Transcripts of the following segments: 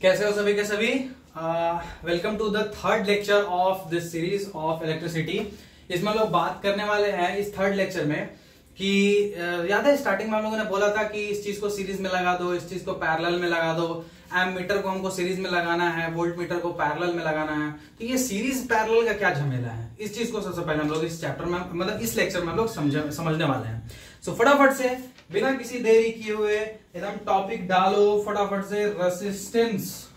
कैसे हो सभी के सभी। Welcome to the third lecture of this series of electricity. इसमें हम लोग बात करने वाले हैं इस थर्ड लेक्चर में कि याद है स्टार्टिंग में हम लोगों ने बोला था कि इस चीज को सीरीज में लगा दो, इस चीज को पैरेलल में लगा दो। एम मीटर को हमको सीरीज में लगाना है, वोल्ट मीटर को पैरेलल में लगाना है। तो ये सीरीज पैरेलल का क्या झमेला है, इस चीज को सबसे पहले हम लोग इस चैप्टर में मतलब इस लेक्चर में हम लोग समझने वाले हैं। सो फटाफट से बिना किसी देरी किए हुए एकदम टॉपिक डालो फटाफट से। रेसिस्टेंस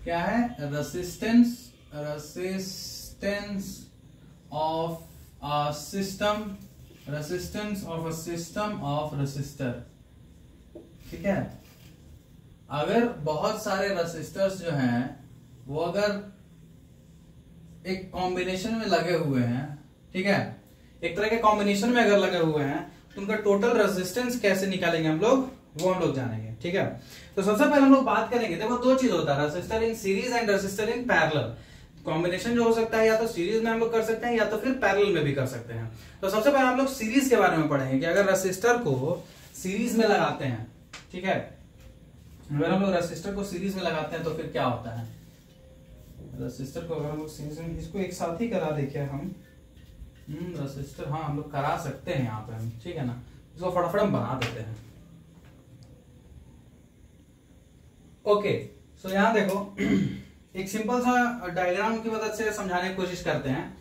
क्या है? Resistance of a system, resistance of a system of resistor. ठीक है, अगर बहुत सारे रेसिस्टर्स जो हैं वो अगर एक कॉम्बिनेशन में लगे हुए हैं, ठीक है, एक तरह के कॉम्बिनेशन में अगर लगे हुए हैं तो उनका टोटल रेजिस्टेंस कैसे निकालेंगे हम लोग, वो हम लोग जानेंगे। ठीक है, तो सबसे पहले हम लोग बात करेंगे, देखो दो चीज होता है, resistor in series and resistor in parallel. Combination जो हो सकता है या तो सीरीज में हम लोग कर सकते हैं या तो फिर पैरेलल में भी कर सकते हैं। तो सबसे पहले हम लोग सीरीज के बारे में पढ़ेंगे कि अगर रेजिस्टर को सीरीज में लगाते हैं, ठीक है, अगर हम लोग रेजिस्टर को सीरीज में लगाते हैं तो फिर क्या होता है। रेजिस्टर को अगर हम लोग सीरीज में, इसको एक साथ ही करा देखिए हम रेजिस्टर, हाँ हम लोग करा सकते हैं यहाँ पे हम, ठीक है ना, इसको फटाफट हम बना देते हैं। ओके, सो यहाँ देखो एक सिंपल सा डायग्राम की मदद से समझाने की कोशिश करते हैं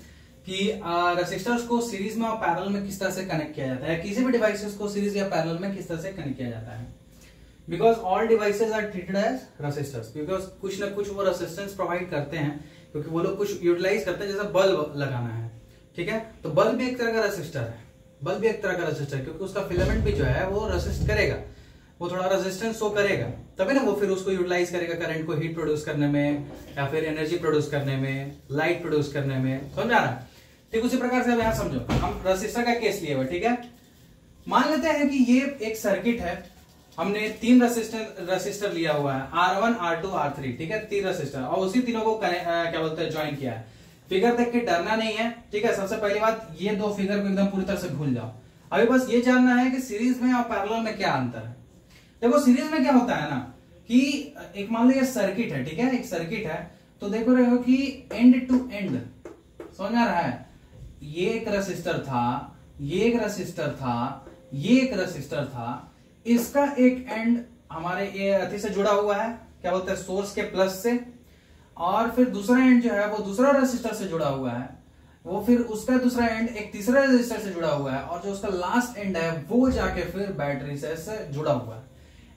कि रेसिस्टर्स को सीरीज में और पैरेलल में किस तरह से कनेक्ट किया जाता है, किसी भी डिवाइसेस को सीरीज या पैरेलल में किस तरह से कनेक्ट किया जाता है। Because all devices are treated as resistors, because कुछ ना कुछ वो रेसिस्टेंस प्रोवाइड करते हैं, क्योंकि वो लोग कुछ यूटिलाइज करते हैं, जैसे बल्ब लगाना है, ठीक है, तो बल्ब भी एक तरह का रेसिस्टर है, बल्ब भी एक तरह का रेसिस्टर, क्योंकि उसका फिलामेंट भी जो है वो रेसिस्ट करेगा, वो थोड़ा रेजिस्टेंस शो करेगा, तभी ना वो फिर उसको यूटिलाइज करेगा करंट को हीट प्रोड्यूस करने में या फिर एनर्जी प्रोड्यूस करने में, लाइट प्रोड्यूस करने में। समझ आ रहा है? ठीक उसी प्रकार से अब यहाँ समझो, हम रेसिस्टर का केस लिए हुए, ठीक है, मान लेते हैं कि ये एक सर्किट है, हमने तीन रेसिस्टर लिया हुआ है, R1 R2 R3, ठीक है, तीन रेसिस्टर, और उसी तीनों को क्या बोलते हैं ज्वाइन किया है। फिगर देख के डरना नहीं है, ठीक है, सबसे पहली बात ये दो फिगर को एकदम पूरी तरह से भूल जाओ। अभी बस ये जानना है कि सीरीज में और पैरेलल में क्या अंतर है। देखो सीरीज में क्या होता है ना कि एक मान लो ये सर्किट है, ठीक है, एक सर्किट है, तो देखो रहे हो कि एंड टू एंड, समझ आ रहा है, ये एक रेसिस्टर था, ये एक रेसिस्टर था, ये एक रेसिस्टर था, इसका एक एंड हमारे ये अति से जुड़ा हुआ है, क्या बोलते हैं, सोर्स के प्लस से, और फिर दूसरा एंड जो है वो दूसरा रेसिस्टर से जुड़ा हुआ है, वो फिर उसका दूसरा एंड एक तीसरा रेसिस्टर से जुड़ा हुआ है, और जो उसका लास्ट एंड है वो जाके फिर बैटरी से जुड़ा हुआ है।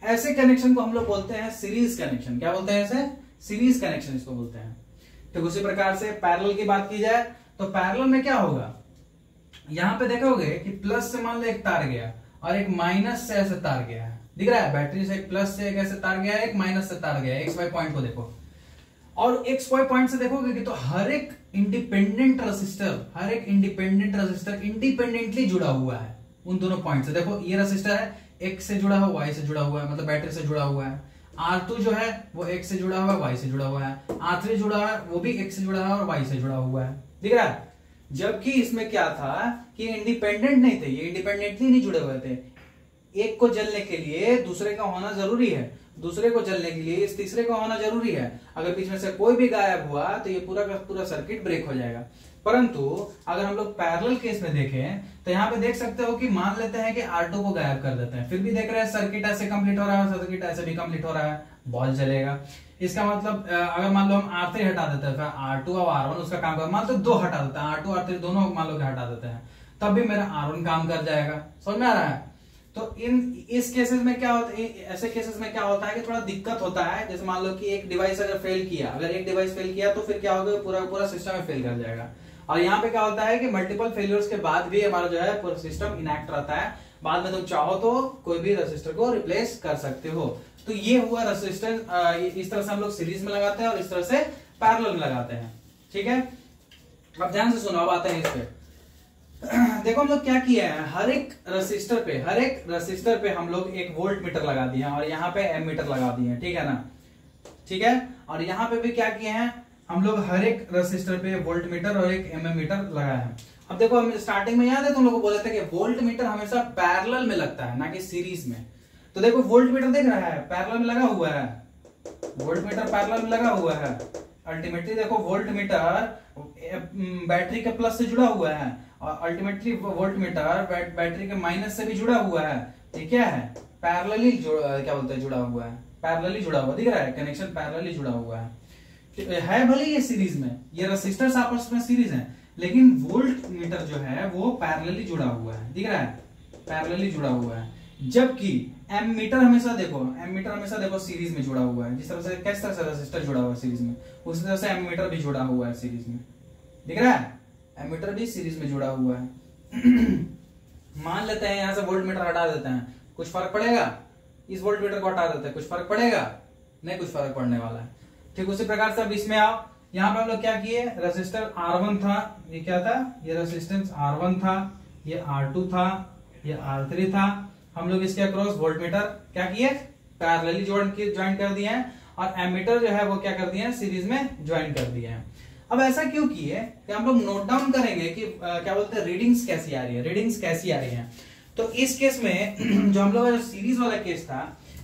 ऐसे कनेक्शन को हम लोग बोलते हैं सीरीज कनेक्शन। क्या बोलते हैं इसे? सीरीज कनेक्शन इसको बोलते हैं। तो उसी प्रकार से पैरेलल की बात की जाए तो पैरेलल में क्या होगा, यहां पे देखोगे कि प्लस से मान लो एक तार गया और एक माइनस से ऐसे तार गया है, दिख रहा है, बैटरी से एक प्लस से एक ऐसे तार गया है, एक माइनस से तार गया है, एक्स वाई पॉइंट को देखो, और एक्स वाई पॉइंट से देखोगे कि तो हर एक इंडिपेंडेंट रेसिस्टर इंडिपेंडेंटली जुड़ा हुआ है उन दोनों पॉइंट से। देखो ये रेसिस्टर है, एक्स से जुड़ा हुआ, वाई से जुड़ा हुआ है, मतलब बैटरी से जुड़ा हुआ है। R2 जो है वो एक्स से जुड़ा हुआ है, वाई से जुड़ा हुआ है। R3 जुड़ा है, वो भी एक्स से जुड़ा है और वाई से जुड़ा हुआ है, दिख रहा है। जबकि इसमें क्या था कि इंडिपेंडेंट नहीं थे, ये इंडिपेंडेंटली नहीं जुड़े हुए थे। एक को जलने के लिए दूसरे का होना जरूरी है, दूसरे को जलने के लिए इस तीसरे का होना जरूरी है। अगर बीच में से कोई भी गायब हुआ तो ये पूरा का पूरा सर्किट ब्रेक हो जाएगा। परंतु अगर हम लोग पैरेलल केस में देखें तो यहाँ पे देख सकते हो कि मान लेते हैं कि R2 को गायब कर देते हैं, फिर भी देख रहे हैं सर्किट ऐसे कंप्लीट हो रहा है, सर्किट ऐसे भी कंप्लीट हो रहा है, बॉल चलेगा। इसका मतलब अगर मान लो हम R3 हटा देते हैं, फिर R2 और R1 उसका काम कर, मान लो दो हटा देते हैं, R2 R3 दोनों मान लो हटा देते हैं, तब भी मेरा R1 काम कर जाएगा। समझ में आ रहा है? तो इस केसेस में क्या होता है, ऐसे केसेस में क्या होता है कि थोड़ा दिक्कत होता है। जैसे मान लो कि एक डिवाइस अगर फेल किया, अगर एक डिवाइस फेल किया तो फिर क्या होगा, पूरा पूरा सिस्टम में फेल कर जाएगा। और यहाँ पे क्या होता है कि मल्टीपल फेलियर्स के बाद भी हमारा जो है पूरा सिस्टम इनएक्ट रहता है, बाद में तुम चाहो तो कोई भी रेसिस्टर को रिप्लेस कर सकते हो। तो ये हुआ रेसिस्टेंस, इस तरह से हम लोग सीरीज में लगाते हैं और इस तरह से पैरेलल में लगाते हैं, ठीक है। अब ध्यान से सुनो, अब आते हैं इस पे। देखो हम लोग क्या किया है, हर एक रेसिस्टर पे हम लोग एक वोल्ट मीटर लगा दिए हैं और यहाँ पे एम मीटर लगा दिए हैं, ठीक है ना, ठीक है। और यहाँ पे भी क्या किए हैं हम लोग, हर एक रेसिस्टर पे वोल्ट मीटर और एक एम मीटर लगाया है। अब देखो हम स्टार्टिंग में याद है तुम लोग को बोले थे कि वोल्ट मीटर हमेशा पैरेलल में लगता है ना कि सीरीज में। तो देखो वोल्ट मीटर देख रहा है पैरेलल में लगा हुआ है, वोल्ट मीटर पैरेलल में लगा हुआ है। अल्टीमेटली देखो वोल्ट मीटर बैटरी के प्लस से जुड़ा हुआ है और अल्टीमेटली वोल्ट मीटर बैटरी के माइनस से भी जुड़ा हुआ है। ये क्या है? पैरेलली क्या बोलते हैं, जुड़ा हुआ है, पैरेलली जुड़ा हुआ दिख रहा है, कनेक्शन पैरेलली जुड़ा हुआ है भले ये सीरीज में, ये रेसिस्टर्स आपस में सीरीज है, लेकिन वोल्ट मीटर जो है वो पैरेलली जुड़ा हुआ है, दिख रहा है, पैरेलली जुड़ा हुआ है। जबकि एमीटर हमेशा देखो सीरीज में जुड़ा हुआ है। जिस तरह से किस तरह से रेसिस्टर जुड़ा हुआ है सीरीज में, उसी तरह से एमीटर भी जुड़ा हुआ है सीरीज में, दिख रहा है, एमीटर भी सीरीज में जुड़ा हुआ है। मान लेते हैं यहां से वोल्ट मीटर हटा देते हैं, कुछ फर्क पड़ेगा? इस वोल्ट मीटर को हटा देते हैं, कुछ फर्क पड़ेगा? नहीं, कुछ फर्क पड़ने वाला है। ठीक उसी प्रकार से अब इसमें आओ, यहाँ पे हम लोग क्या किए, रेसिस्टर R1 था, ये क्या था, ये रेसिस्टेंस R1 था, ये R2 था, ये R3 था। हम लोग इसके अक्रॉस वोल्ट मीटर क्या किए, पैरेलली ज्वाइन कर दिए हैं, और एमीटर जो है वो क्या कर दिए हैं, सीरीज में ज्वाइन कर दिए हैं। अब ऐसा क्यों किए कि हम लोग नोट डाउन करेंगे कि क्या बोलते हैं, रीडिंग्स कैसी आ रही है। तो इस केस में जो हम लोग का जो सीरीज वाला केस था,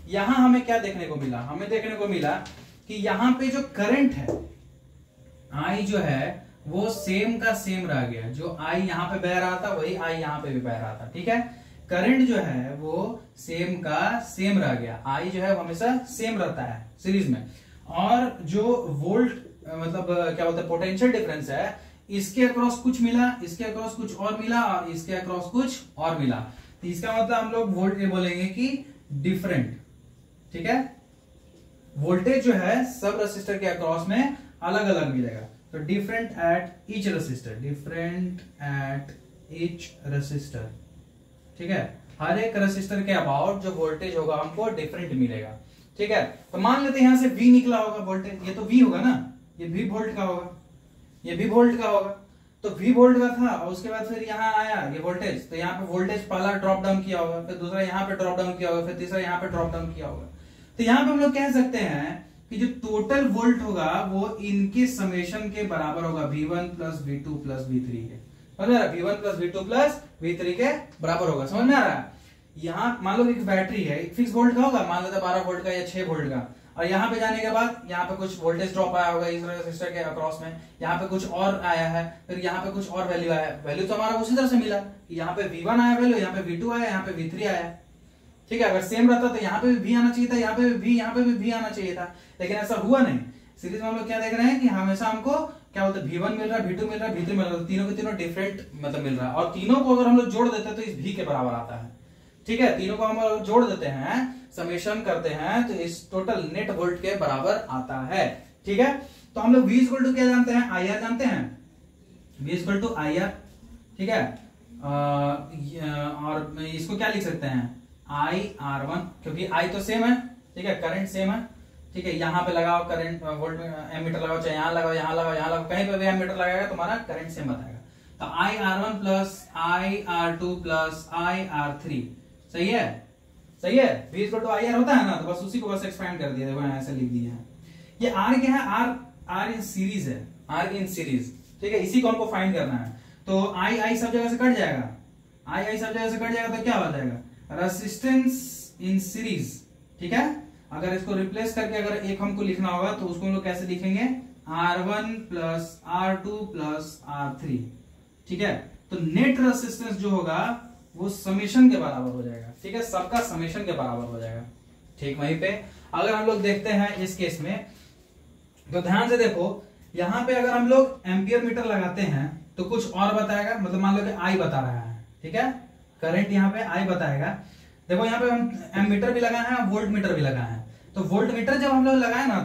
यहां हमें क्या देखने को मिला, हमें देखने को मिला कि यहाँ पे जो करंट है I जो है वो सेम का सेम रह गया। जो I यहाँ पे बह रहा था वही I यहाँ पे भी बह रहा था, ठीक है। करंट जो है वो सेम का सेम रह गया, I जो है वो हमेशा सेम रहता है सीरीज में। और जो वोल्ट मतलब क्या बोलते हैं, पोटेंशियल डिफरेंस है, इसके अक्रॉस कुछ मिला, इसके अक्रॉस कुछ और मिला, और इसके अक्रॉस कुछ और मिला। तो इसका मतलब हम लोग वोल्ट ये बोलेंगे कि डिफरेंट, ठीक है। वोल्टेज जो है सब रेसिस्टर के अक्रॉस में अलग अलग मिलेगा। तो डिफरेंट एट ईच रेसिस्टर, ठीक है। हर एक रेसिस्टर के अबाउट जो वोल्टेज होगा हमको डिफरेंट मिलेगा, ठीक है। तो मान लेते हैं यहां से V निकला होगा वोल्टेज, ये तो V होगा ना, ये V वोल्ट का होगा, ये भी वोल्ट का होगा। तो V वोल्ट का था, और उसके बाद फिर यहाँ आया ये वोल्टेज, तो यहाँ पे वोल्टेज पहला ड्रॉप डाउन किया होगा, फिर दूसरा यहाँ पे ड्रॉप डाउन किया होगा, फिर तीसरा यहाँ पे ड्रॉप डाउन किया होगा। तो यहाँ पे हम लोग कह सकते हैं कि जो टोटल वोल्ट होगा वो इनके समेशन के बराबर होगा, V1 plus V2 plus V3 के, समझ में आ रहा है, V1 plus V2 plus V3 के बराबर होगा, समझ में आ रहा है। यहाँ मान लो एक बैटरी है, एक फिक्स वोल्ट का होगा, मान लेते 12 वोल्ट का या 6 वोल्ट का, और यहाँ पे जाने के बाद यहाँ पे कुछ वोल्टेज ड्रॉप आया होगा इस रेसिस्टर के अक्रॉस में, यहाँ पे कुछ और आया है, फिर यहाँ पे कुछ और वैल्यू आया, वैल्यू तो हमारा उसी तरह से मिला, यहाँ पे V1 आया वैल्यू, यहाँ पे V2 आया, यहाँ पे V3 आया, ठीक है। अगर सेम रहता तो यहाँ पे भी V आना चाहिए था, यहाँ पे भी V, यहाँ पे भी V आना चाहिए था, लेकिन ऐसा हुआ नहीं। सीरीज में हम लोग क्या देख रहे हैं कि हमेशा हमको क्या बोलते हैं, V1 मिल रहा है, V2 मिल रहा है, V3 मिल रहा है, तीनों के तीनों डिफरेंट मतलब मिल रहा है, और तीनों को अगर हम लोग जोड़ देते हैं तो इस V के बराबर आता है, ठीक है। तीनों को हम जोड़ देते हैं, समेशन करते हैं, तो इस टोटल नेट वोल्ट के बराबर आता है, ठीक है। तो हम लोग V इक्वल टू क्या जानते हैं, IR जानते हैं, V इक्वल टू IR, ठीक है। और इसको क्या लिख सकते हैं, IR1, क्योंकि I तो सेम है, ठीक है, करंट सेम है, ठीक है। यहाँ पे लगाओ करंट वोल्ट में एमीटर लगाओ, चाहे यहाँ लगाओ, यहाँ लगाओ, यहाँ लगाओ, कहीं पे भी एमीटर लगाएगा तुम्हारा करंट सेम बताएगा। तो IR1 plus IR2 plus IR3, सही है, सही है। V इक्वल टू IR होता है ना, तो बस उसी को बस एक्सपेंड कर दिया, देखो ऐसे लिख दिया है। ये R क्या है, R इन सीरीज है, R इन सीरीज, ठीक है। इसी को हमको फाइंड करना है। तो I सब जगह से कट जाएगा, I सब जगह से कट जाएगा, तो क्या हो जाएगा, रेसिस्टेंस इन सीरीज, ठीक है। अगर इसको रिप्लेस करके अगर एक हमको लिखना होगा तो उसको हम लोग कैसे लिखेंगे, R1 plus R2 plus R3, ठीक है। तो नेट रेसिस्टेंस जो होगा वो समेशन के बराबर हो जाएगा, ठीक है, सबका समेशन के बराबर हो जाएगा, ठीक। वहीं पे अगर हम लोग देखते हैं इस केस में, तो ध्यान से देखो, यहां पे अगर हम लोग एम्पियर मीटर लगाते हैं तो कुछ और बताएगा, मतलब मान लो कि I बता रहा है, ठीक है, करंट यहाँ पे I बताएगा। देखो यहाँ पे हम एमीटर भी लगाए हैं, वोल्ट मीटर भी लगाए हैं। तो वोल्ट मीटर जब हम लोग लगाए ना,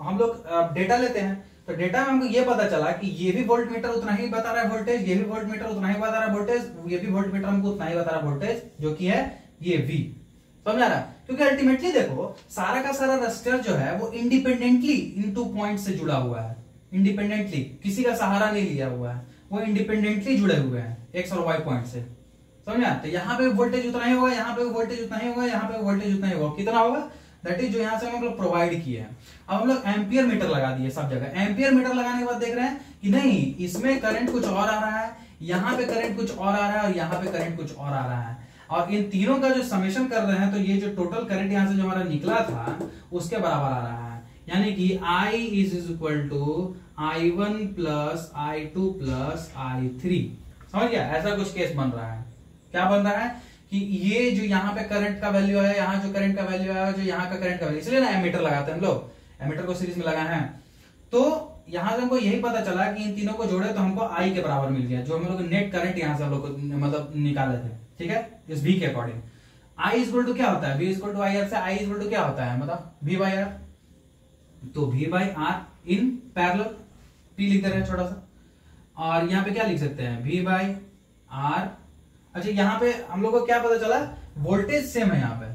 हम लोग डेटा लेते हैं, तो डेटा में हमको ये पता चला कि ये भी वोल्ट मीटर उतना ही बता रहा है वोल्टेज, ये भी वोल्ट मीटर उतना ही बता रहा है वोल्टेज, ये भी वोल्ट मीटर हमको उतना ही बता रहा है वोल्टेज, जो कि है ये V, समझ आ रहा है। क्योंकि अल्टीमेटली देखो सारा का सारा रेसिस्टर जो है वो इंडिपेंडेंटली इन 2 पॉइंट से जुड़ा हुआ है, इंडिपेंडेंटली, किसी का सहारा नहीं लिया हुआ है, वो इंडिपेंडेंटली जुड़े हुए हैं X और Y पॉइंट से, समझा। तो यहाँ पे वोल्टेज उतना ही होगा, यहाँ पे वोल्टेज उतना ही होगा, यहाँ पे वोल्टेज उतना ही होगा, कितना होगा, दैट इज जो यहाँ से हम लोग प्रोवाइड किए हैं। अब हम लोग एम्पियर मीटर लगा दिए सब जगह। एम्पियर मीटर लगाने के बाद देख रहे हैं कि नहीं, इसमें करंट कुछ और आ रहा है, यहाँ पे करंट कुछ और आ रहा है, और यहाँ पे करंट कुछ और आ रहा है, और इन तीनों का जो समेशन कर रहे हैं, तो ये जो टोटल करंट यहाँ से जो हमारा निकला था उसके बराबर आ रहा है। यानी कि I is equal to I1 plus I2 plus I3। समझ गया? ऐसा कुछ केस बन रहा है। क्या बन रहा है कि ये जो यहाँ पे करंट का वैल्यू है, यहाँ जो करंट का वैल्यू है, जो यहाँ का करंट का वैल्यू, इसलिए ना एमीटर लगाते हैं हम लोग, एमीटर को सीरीज में लगाए हैं। तो यहां से हमको यही पता चला कि इन तीनों को जोड़े तो हमको I के बराबर मिल गया, जो हम लोग नेट करंट यहां से हम लोग मतलब निकाले थे। ठीक है, इस V के अकॉर्डिंग I इक्वल टू क्या होता है, V equal to I R से I इक्वल टू क्या होता है, मतलब V बाई आर। तो V by R in parallel, P लिख दे रहे हैं छोटा सा, और यहाँ पे क्या लिख सकते हैं, V बाई आर। अच्छा, यहाँ पे हम लोग को क्या पता चला, वोल्टेज सेम है, यहाँ पे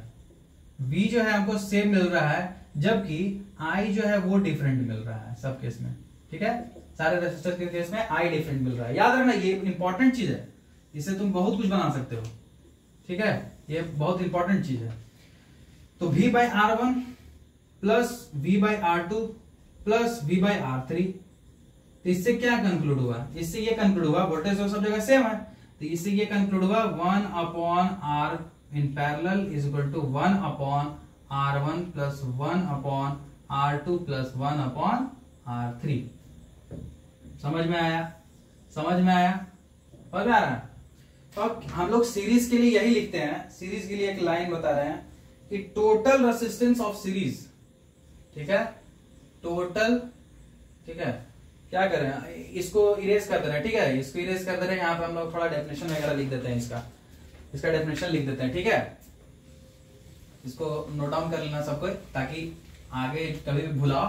V जो है हमको सेम मिल रहा है, जबकि I जो है वो डिफरेंट मिल रहा है सब केस में। ठीक है, सारे रेसिस्टर के केस में I डिफरेंट मिल रहा है। याद रखना, ये इंपॉर्टेंट चीज है, इससे तुम बहुत कुछ बना सकते हो। ठीक है, ये बहुत इंपॉर्टेंट चीज है। तो V by R1 plus V by R2 plus V by R3, तो इससे क्या कंक्लूड हुआ, इससे ये कंक्लूड हुआ, वोल्टेज तो सब जगह सेम है, तो इससे ये कंक्लूड हुआ 1 upon R in parallel is equal to 1 upon R1 plus 1 upon R2 plus 1 upon R3। समझ में आया? समझ में आया? समझ में आ रहा है? तो हम लोग सीरीज के लिए यही लिखते हैं, सीरीज के लिए एक लाइन बता रहे हैं कि टोटल रेसिस्टेंस ऑफ सीरीज। ठीक है, टोटल, ठीक है, क्या करें, इसको इरेज कर दे रहे हैं। ठीक है, इसको इरेज कर दे रहे हैं, यहाँ पे हम लोग थोड़ा डेफिनेशन वगैरह लिख देते हैं, इसका डेफिनेशन लिख देते हैं। ठीक है, इसको नोट डाउन कर लेना सबको, ताकि आगे कभी भी भुलाओ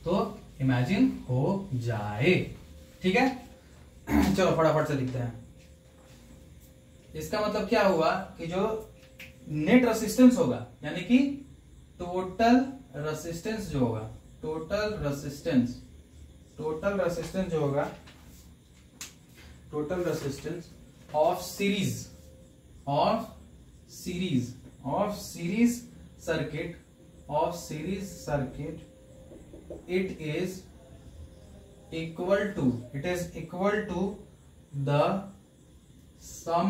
तो इमेजिन हो जाए। ठीक है, चलो फटाफट से लिखते हैं। इसका मतलब क्या हुआ कि जो नेट रेसिस्टेंस होगा, यानी कि टोटल रेसिस्टेंस जो होगा, टोटल रेसिस्टेंस जो होगा, total resistance of series circuit, it is equal to the sum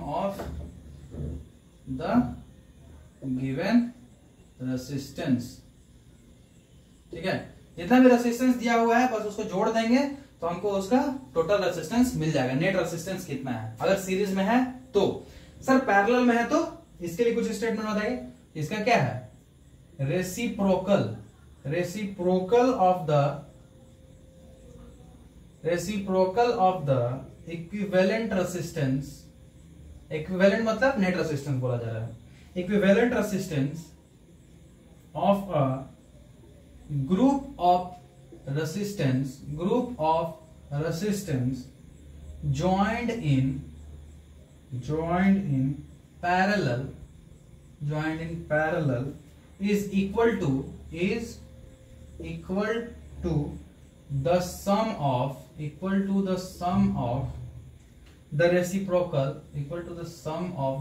of the given resistance। ठीक है, जितना भी रेसिस्टेंस दिया हुआ है बस उसको जोड़ देंगे तो हमको उसका टोटल रेसिस्टेंस मिल जाएगा। नेट रेसिस्टेंस कितना है, अगर सीरीज में है तो। सर पैरेलल में है तो इसके लिए कुछ स्टेटमेंट बताइए। इसका क्या है, reciprocal of the equivalent resistance, equivalent मतलब नेट रेसिस्टेंस बोला जा रहा है, equivalent resistance of a group of resistance joined in parallel is equal to the sum of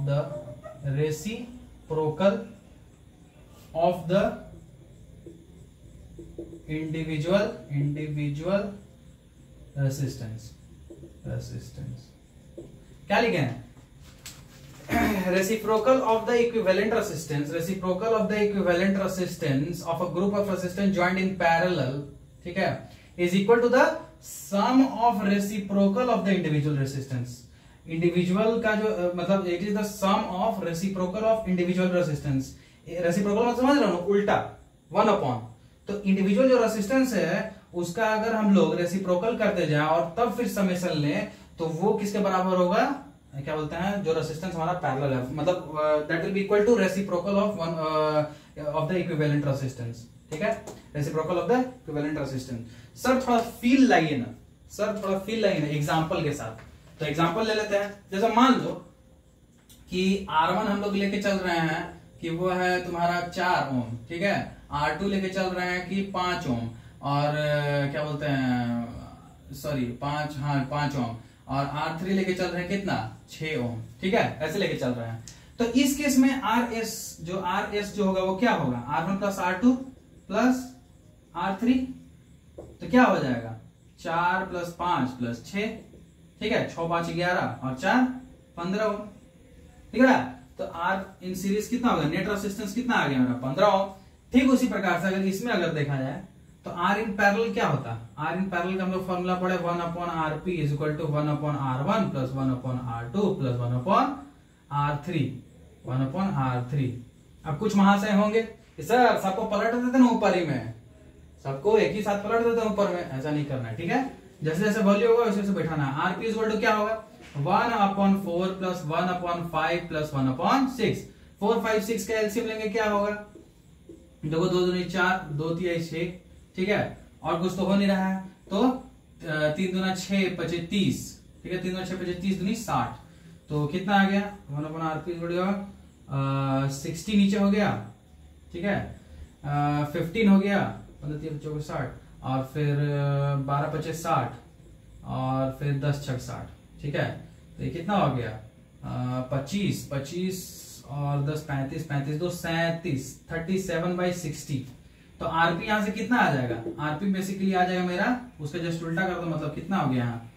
the reciprocal of the individual resistance. क्या लिखे हैं, reciprocal of the equivalent resistance of a group of resistance joined in parallel, ठीक है, is equal to the sum of reciprocal of the individual resistance. Individual का जो मतलब it is the sum of reciprocal of individual resistance. Reciprocal मतलब समझ रहे हो, उल्टा 1 अपॉन, तो इंडिविजुअल जो रेसिस्टेंस है उसका अगर हम लोग रेसिप्रोकल करते जाए और तब फिर समेशन लें तो वो किसके बराबर होगा, क्या बोलते हैं, जो रेसिस्टेंस हमारा पैरेलल है, मतलब that will be equal to reciprocal of the equivalent resistance. ठीक है, reciprocal of the equivalent resistance. Sir थोड़ा फील लाइए ना, एग्जांपल के साथ। तो एग्जांपल ले लेते हैं, जैसे मान लो कि R1 हम लोग लेके चल रहे हैं कि वो है तुम्हारा 4 ओम, ठीक है, R2 लेके चल रहे हैं कि 5 ओम, और क्या बोलते हैं, सॉरी 5 ओम, और R3 लेके चल रहे हैं कितना, 6 ओम। ठीक है, ऐसे लेके चल रहे हैं। तो इस केस में RS जो होगा वो क्या होगा, R1 plus R2 plus R3, तो क्या हो जाएगा, 4 प्लस 5 प्लस 6, ठीक है, 6 5 11 और 4 15 ओम। ठीक है, तो आर इन सीरीज कितना होगा, नेट रेजिस्टेंस कितना आ गया मेरा 15 ओम। ठीक उसी प्रकार से अगर इसमें अगर देखा जाए तो आर इन पैरेलल क्या होता है, आर इन पैरेलल का हम लोग फॉर्मूला पढ़े 1/Rp is equal to 1/R1 plus 1/R2 plus 1/R3 1/R3। अब कुछ महाशय होंगे सर सबको पलट देते ना ऊपर ही में, सबको एक ही साथ पलट देते हैं ऊपर में, ऐसा नहीं करना है। ठीक है, जैसे जैसे वैल्यू होगा वैसे वैसे बैठाना है। आरपी इज इक्वल टू क्या होगा 1/4 प्लस 1/5 प्लस 1/6। 4 5 6 का एलसीएम लेंगे क्या होगा, देखो 2 दूनी 4 2 3 6। ठीक है, और कुछ तो हो नहीं रहा है, तो 3 दूना 6 25 30। ठीक है, 3 दूना 6 25 30 दूनी 60। तो कितना आ गया 1/Rp इज इक्वल टू 60 नीचे हो गया। ठीक है, 15 हो गया 15 3 25 60, और फिर 12 25 60, और फिर 10 6 60। ठीक है, तो ये कितना हो गया 25 25 और 10 35 35 2 37 37/60। तो आरपी यहां से कितना आ जाएगा, आरपी बेसिकली आ जाएगा मेरा, उसका जस्ट उल्टा कर दो, मतलब कितना हो गया यहाँ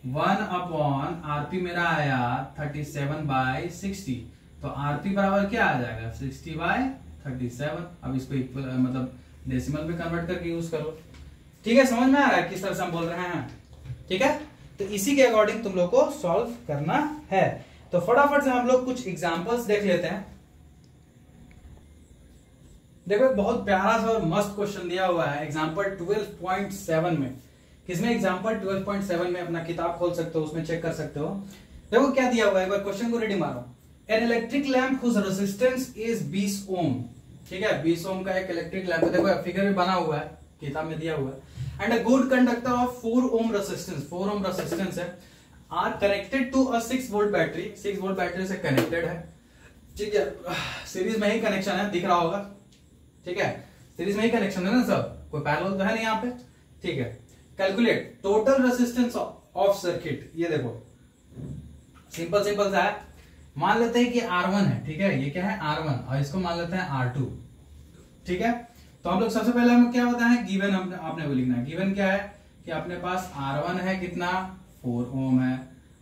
1/Rp मेरा आया 37/60। तो आरपी बराबर क्या आ जाएगा 60/37। अब इसको मतलब डेसिमल में कन्वर्ट करके यूज करो। ठीक है, समझ में आ रहा है किस तरह से हम बोल रहे हैं। ठीक है, तो इसी के अकॉर्डिंग तुम लोग को सॉल्व करना है। तो फटाफट से हम लोग कुछ एग्जांपल्स देख लेते हैं। देखो बहुत प्यारा सा और मस्त क्वेश्चन दिया हुआ है एग्जांपल 12.7 में। किसमें, एग्जांपल 12.7 में अपना किताब खोल सकते हो, उसमें चेक कर सकते हो। देखो क्या दिया हुआ है, एक बार क्वेश्चन को रेडी मारो। An electric lamp whose resistance is 20 ohm. ठीक है, 20 ओम का एक इलेक्ट्रिक लैंप, देखो फिगर भी बना हुआ है, किताब में दिया हुआ है। And a good conductor of 4 ohm resistance, 4 ohm resistance है, are connected to a 6 volt battery, 6 volt battery से कनेक्टेड है। ठीक है, सीरीज में ही कनेक्शन है, दिख रहा होगा। ठीक है, सीरीज में ही कनेक्शन है ना सब, कोई पैरेलल तो है नहीं यहाँ पे। ठीक है, calculate total resistance of circuit. ये देखो सिंपल सिंपल सा है, मान लेते हैं कि R1 है। ठीक है, ये क्या है R1, और इसको मान लेते हैं R2। ठीक है, तो हम लोग सबसे पहले हमें क्या होता है गिवन, आपने वो लिखना है। गिवन क्या है कि अपने पास R1 है कितना 4 ओम है,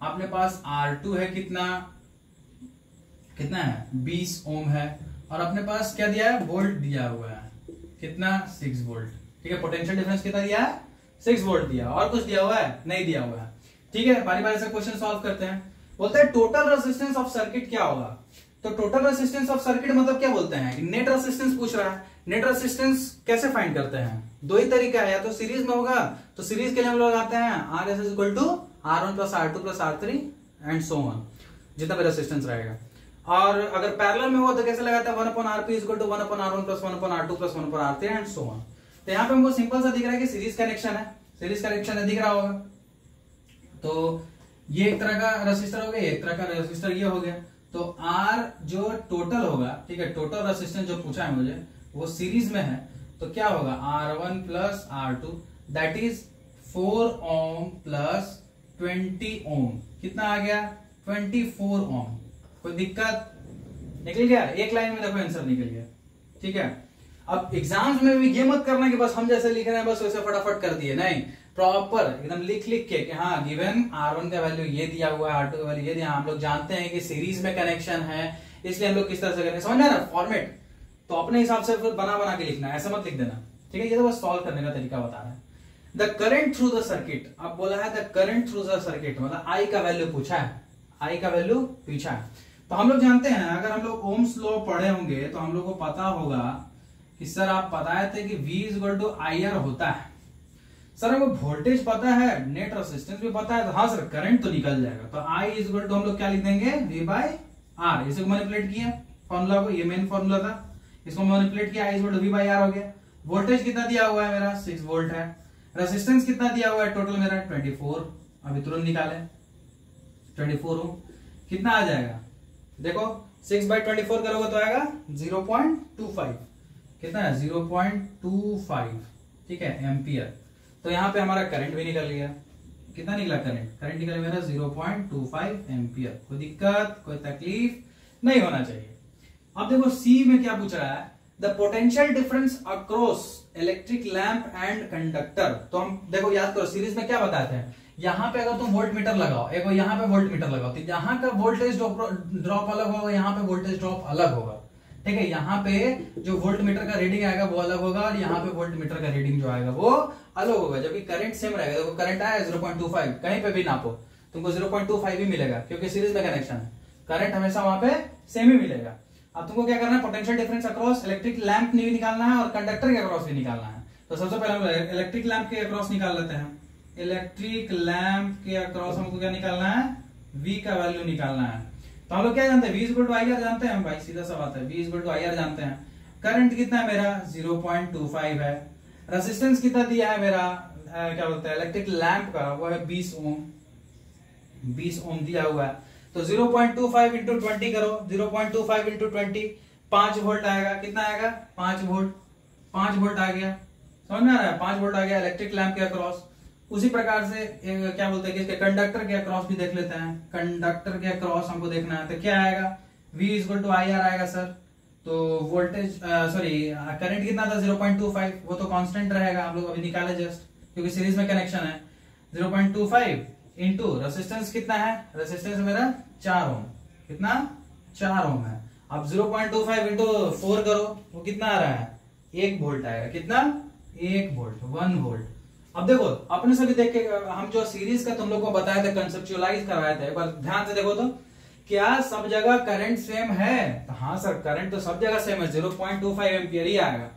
अपने पास R2 है कितना है 20 ओम है, और अपने पास क्या दिया है वोल्ट दिया हुआ है कितना 6 वोल्ट। ठीक है, पोटेंशियल डिफरेंस कितना दिया है 6 वोल्ट दिया, और कुछ दिया हुआ है नहीं दिया हुआ है। ठीक है, बारी बारी से क्वेश्चन सॉल्व करते हैं। बोलते हैं टोटल रेजिस्टेंस ऑफ सर्किट क्या होगा। तो टोटल रेजिस्टेंस ऑफ सर्किट मतलब क्या बोलते हैं, नेट रेजिस्टेंस पूछ रहा है। नेट रेजिस्टेंस कैसे फाइंड करते हैं, दो ही तरीका है, या तो सीरीज में होगा तो सीरीज के लिए हम लोग लगाते हैं RS is equal to R1 plus R2 plus R3 and so on, जितना भी रेजिस्टेंस रहेगा। और अगर पैरेलल में हो तो कैसे लगाता है 1/Rp is equal to 1/R1 plus 1/R2 plus 1/R3 and so on. तो यहाँ पे हमको सिंपल सा दिख रहा है कि सीरीज कनेक्शन है, सीरीज कनेक्शन है, दिख रहा होगा। तो ये एक तरह का रेसिस्टर हो गया, एक तरह का रेसिस्टर ये हो गया। तो R जो टोटल होगा, ठीक है, टोटल रेसिस्टेंस जो पूछा है मुझे वो सीरीज में है, तो क्या होगा R1 plus R2 that is 4 ohm plus 20 ओम। कितना आ गया 24 ओम। कोई दिक्कत, निकल गया, एक लाइन में देखो आंसर निकल गया। ठीक है, अब एग्जाम्स में भी ये मत करना कि बस हम जैसे लिख रहे हैं बस वैसे फटाफट कर दिए, नहीं, प्रॉपर एकदम लिख लिख के कि हाँ गिवन R1 का वैल्यू ये दिया हुआ है, R2 का वैल्यू ये दिया, हम लोग जानते हैं कि सीरीज में कनेक्शन है, इसलिए हम लोग किस तरह से करेंगे, समझ ना फॉर्मेट। तो अपने हिसाब से बना बना के लिखना है, ऐसा मत लिख देना। ठीक है, ये तो बस सॉल्व करने का तरीका बता रहा है। The current through the circuit, अब बोला है the current through the circuit, मतलब आई का वैल्यू पूछा है, आई का वैल्यू पूछा है। तो हम लोग जानते हैं, अगर हम लोग ओम्स लॉ पढ़े होंगे तो हम लोग को पता होगा कि सर आप बताए थे कि V इक्वल टू IR होता है। सर हमको वोल्टेज पता है, नेट रेजिस्टेंस भी पता है, तो हाँ सर करंट तो निकल जाएगा। तो I इक्वल टू हम लोग क्या लिख देंगे V/R। इसे मैनिपुलेट किया फॉर्मूला को, ये मेन फॉर्मूला था, इसको मैनिपुलेट किया, I इक्वल टू V/R हो गया। वोल्टेज कितना दिया हुआ है मेरा 6 वोल्ट है, रेजिस्टेंस कितना दिया हुआ है टोटल मेरा 24, अभी तुरंत निकाले 24 ओम। कितना आ जाएगा देखो 6/24 करोगे तो आएगा 0.25, कितना है 0.25। ठीक है, एम्पियर। तो यहां पे हमारा करंट भी निकल गया, कितना निकला करंट, करंट निकला मेरा 0.25 एम्पियर। कोई दिक्कत कोई तकलीफ नहीं होना चाहिए। अब देखो सी में क्या पूछ रहा है, the potential difference across electric lamp and conductor. तो हम देखो याद करो सीरीज में क्या बताते हैं, यहाँ पे अगर तुम वोल्ट मीटर लगाओ, एक यहाँ पे वोल्ट मीटर लगाओ, तो यहाँ का वोल्टेज ड्रॉप अलग होगा, यहाँ पे वोल्टेज ड्रॉप अलग होगा, ठीक है। यहाँ पे जो वोल्ट मीटर का रीडिंग आएगा वो अलग होगा, और यहाँ पे वोल्ट मीटर का रीडिंग जो आएगा वो अलग होगा। जबकि करंट सेम रहेगा, देखो करंट आया 0.25, कहीं पे भी नापो तुमको 0.25 ही मिलेगा, क्योंकि सीरीज में कनेक्शन है, करंट हमेशा वहां पे सेम ही मिलेगा। अब तुमको क्या करना है, potential difference across electric lamp भी निकालना है और कंडक्टर के अक्रॉस भी निकालना है। तो सबसे पहले हम इलेक्ट्रिक लैंप के अक्रॉस निकाल लेते हैं। इलेक्ट्रिक लैंप के अक्रॉस हमको क्या निकालना है, V का वैल्यू निकालना है। तो हम लोग क्या जानते हैं, V इक्वल टू IR जानते हैं हम भाई, सीधा सा बात है, V इक्वल टू IR जानते हैं। करंट कितना है मेरा 0.25 है, रेजिस्टेंस कितना दिया है मेरा क्या बोलते हैं इलेक्ट्रिक लैंप का, वो है 20 ओम, 20 ओम दिया हुआ है। तो 0.25 इंटू 20 करो, 0.25 इंटू 20 5 वोल्ट आएगा, कितना आएगा 5 वोल्ट, 5 वोल्ट आ गया, समझ में आ रहा है, 5 वोल्ट आ गया इलेक्ट्रिक लैंप के अक्रॉस। उसी प्रकार से क्या बोलते हैं कि कंडक्टर के अक्रॉस भी देख लेते हैं, कंडक्टर के अक्रॉस हमको देखना है, तो क्या आएगा V इक्वल टू IR आएगा सर। तो वोल्टेज सॉरी करंट कितना था 0.25, वो तो कांस्टेंट रहेगा, हम लोग अभी निकाले जस्ट, क्योंकि सीरीज में कनेक्शन है। 0.25 इंटू रेसिस्टेंस कितना है, रेसिस्टेंस मेरा 4 ओम, कितना 4 ओम है। अब 0.25 इंटू 4 करो, वो कितना आ रहा है 1 वोल्ट आएगा, कितना 1 वोल्ट, 1 वोल्ट। अब देखो अपने से भी देख के हम जो सीरीज का तुम लोग को बताए थे, कंसेप्चुअलाइज करवाए थे, एक बार ध्यान से देखो तो क्या सब जगह करंट सेम है, तो हाँ सर करंट तो सब जगह सेम है, 0.25 एम्पियर ही आएगा।